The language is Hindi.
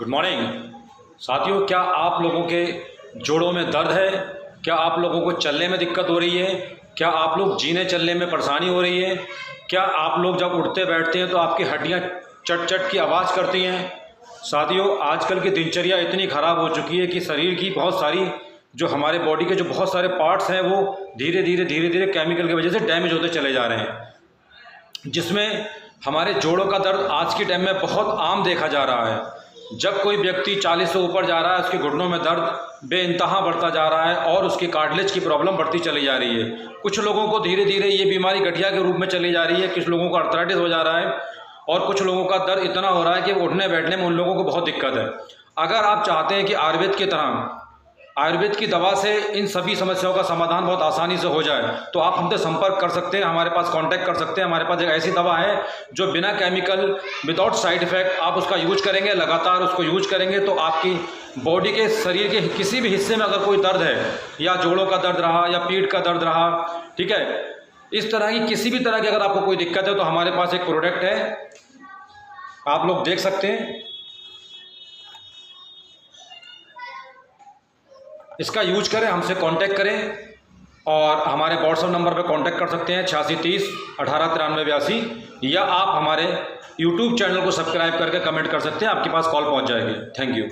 गुड मॉर्निंग साथियों। क्या आप लोगों के जोड़ों में दर्द है? क्या आप लोगों को चलने में दिक्कत हो रही है? क्या आप लोग जीने चलने में परेशानी हो रही है? क्या आप लोग जब उठते बैठते हैं तो आपकी हड्डियां चट चट की आवाज़ करती हैं? साथियों, आजकल की दिनचर्या इतनी ख़राब हो चुकी है कि शरीर की बहुत सारी जो हमारे बॉडी के जो बहुत सारे पार्ट्स हैं वो धीरे धीरे केमिकल की वजह से डैमेज होते चले जा रहे हैं, जिसमें हमारे जोड़ों का दर्द आज के टाइम में बहुत आम देखा जा रहा है। जब कोई व्यक्ति 40 से ऊपर जा रहा है, उसके घुटनों में दर्द बेइंतहा बढ़ता जा रहा है और उसकी कार्टिलेज की प्रॉब्लम बढ़ती चली जा रही है। कुछ लोगों को धीरे धीरे ये बीमारी गठिया के रूप में चली जा रही है, कुछ लोगों को आर्थराइटिस हो जा रहा है और कुछ लोगों का दर्द इतना हो रहा है कि उठने बैठने में उन लोगों को बहुत दिक्कत है। अगर आप चाहते हैं कि आयुर्वेद की तरह आयुर्वेद की दवा से इन सभी समस्याओं का समाधान बहुत आसानी से हो जाए, तो आप हमसे संपर्क कर सकते हैं, हमारे पास कांटेक्ट कर सकते हैं। हमारे पास एक ऐसी दवा है जो बिना केमिकल, विदाउट साइड इफ़ेक्ट, आप उसका यूज करेंगे, लगातार उसको यूज करेंगे तो आपकी बॉडी के शरीर के किसी भी हिस्से में अगर कोई दर्द है, या जोड़ों का दर्द रहा या पीठ का दर्द रहा, ठीक है, इस तरह की किसी भी तरह की अगर आपको कोई दिक्कत है तो हमारे पास एक प्रोडक्ट है, आप लोग देख सकते हैं। इसका यूज करें, हमसे कांटेक्ट करें और हमारे व्हाट्सएप नंबर पर कांटेक्ट कर सकते हैं 8630 1893 82, या आप हमारे यूट्यूब चैनल को सब्सक्राइब करके कमेंट कर सकते हैं, आपके पास कॉल पहुंच जाएगी। Thank you.